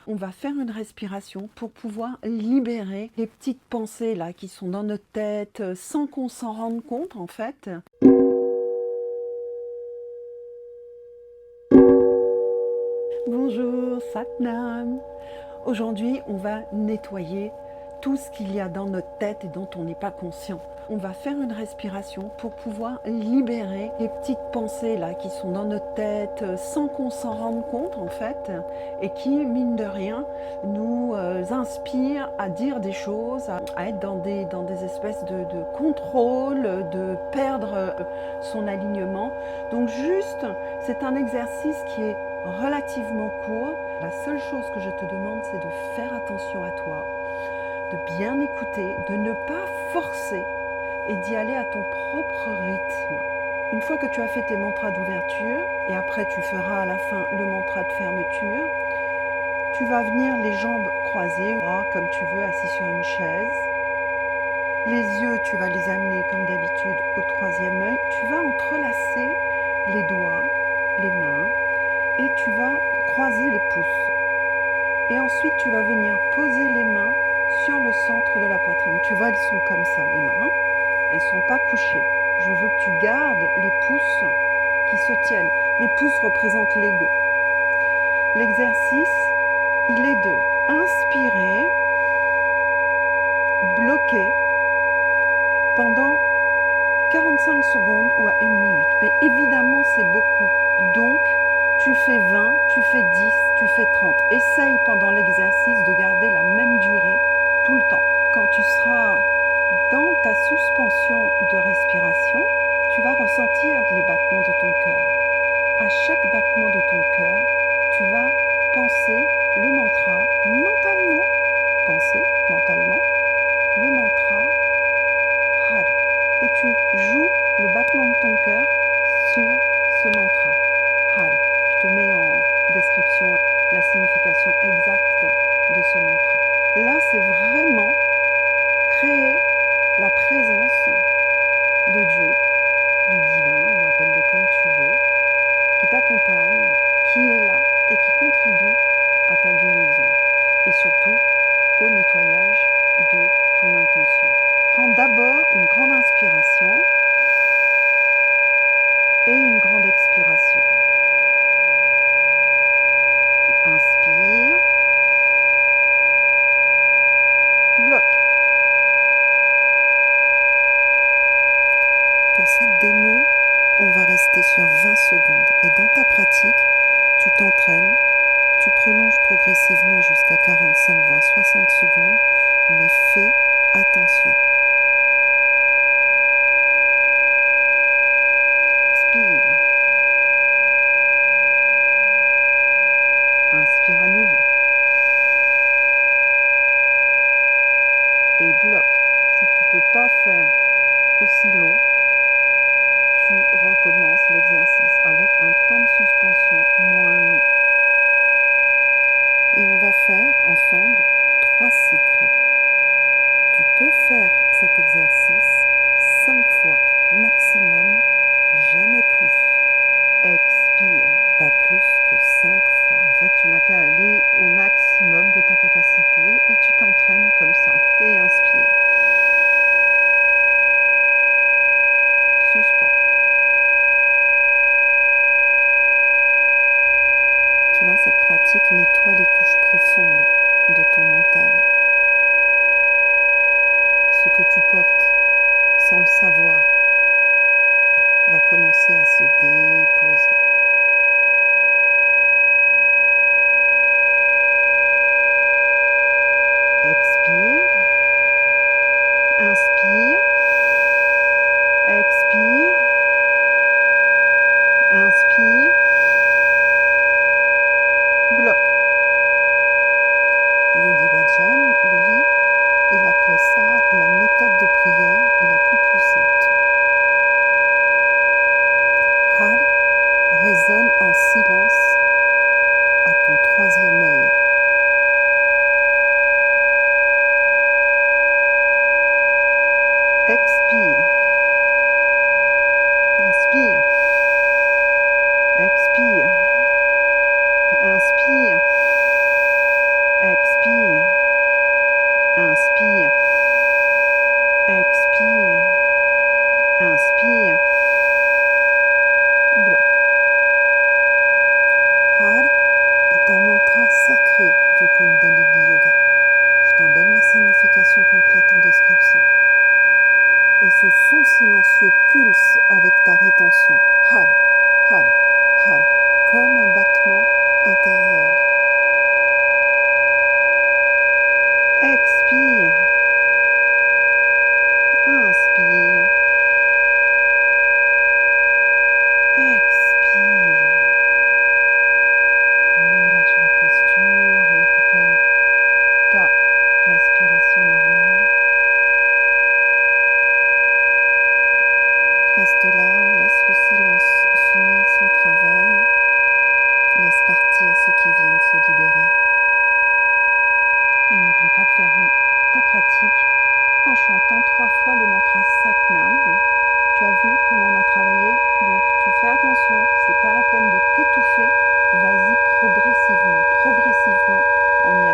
On va faire une respiration pour pouvoir libérer les petites pensées là qui sont dans notre tête sans qu'on s'en rende compte en fait. Bonjour Satnam. Aujourd'hui, on va nettoyer tout ce qu'il y a dans notre tête et dont on n'est pas conscient. On va faire une respiration pour pouvoir libérer les petites pensées là qui sont dans notre tête sans qu'on s'en rende compte en fait et qui, mine de rien, nous inspirent à dire des choses, à être dans des espèces de contrôle, de perdre son alignement. Donc juste, c'est un exercice qui est relativement court. La seule chose que je te demande, c'est de faire attention à toi, de bien écouter, de ne pas forcer et d'y aller à ton propre rythme. Une fois que tu as fait tes mantras d'ouverture, et après tu feras à la fin le mantra de fermeture, tu vas venir les jambes croisées, comme tu veux, assis sur une chaise. Les yeux, tu vas les amener comme d'habitude au troisième œil. Tu vas entrelacer les doigts, les mains, et tu vas croiser les pouces. Et ensuite, tu vas venir poser les mains sur le centre de la poitrine. Tu vois, elles sont comme ça, les mains. Elles ne sont pas couchées. Je veux que tu gardes les pouces qui se tiennent. Les pouces représentent l'ego. L'exercice, il est de inspirer, bloquer pendant 45 secondes ou à 1 minute. Mais évidemment, c'est beaucoup. Donc, tu fais 20, tu fais 10, tu fais 30. Essaye pendant l'exercice de garder la même durée tout le temps. Quand tu seras dans ta suspension de respiration, tu vas ressentir les battements de ton cœur. À chaque battement de ton cœur, tu vas penser le mantra mentalement, le mantra Har. Et tu joues le battement de ton cœur sur ce mantra Har. Je te mets en description la signification exacte de ce mantra. Là, c'est vraiment créer la présence de Dieu, du divin, ou appelle-le comme tu veux, qui t'accompagne, qui est là et qui contribue à ta guérison et surtout au nettoyage de ton intention. Prends d'abord une grande inspiration et une grande expiration. Inspire, bloque. Pour cette démo, on va rester sur 20 secondes et dans ta pratique, tu t'entraînes, tu prolonges progressivement jusqu'à 45 voire 60 secondes, mais fais attention. Expire. Inspire à nouveau. Et bloque. Si tu ne peux pas faire aussi long, tu recommences l'exercice avec un temps de suspension moins long. Et on va faire ensemble 3 cycles. Tu peux faire cet exercice 5 fois maximum, jamais plus. Expire. Pas plus que 5 fois. En fait, tu n'as qu'à aller au maximum de ta capacité et tu t'entraînes comme ça. Et inspire. Suspends. Tu vois, cette pratique nettoie les couches profondes de ton mental. Ce que tu portes sans le savoir va commencer à se déposer. Expire. Inspire. Expire. Inspire. Bloque. Yogi Bhajan, lui, il appelait ça la méthode de prière la plus puissante. Har résonne en silence à ton troisième œil. Expire. Inspire. Expire. Inspire. ce son silencieux pulse avec ta rétention. Hal, hal, hal, comme un battement intérieur. Expire. Inspire. Expire. Relâche la posture, récupère ta respiration normale. Reste là, laisse le silence finir son travail. Laisse partir ce qui vient de se libérer. Et n'oublie pas de fermer ta pratique en chantant 3 fois le mantra Satnam. Tu as vu comme on a travaillé, donc tu fais attention, c'est pas la peine de t'étouffer. Vas-y progressivement, progressivement, on y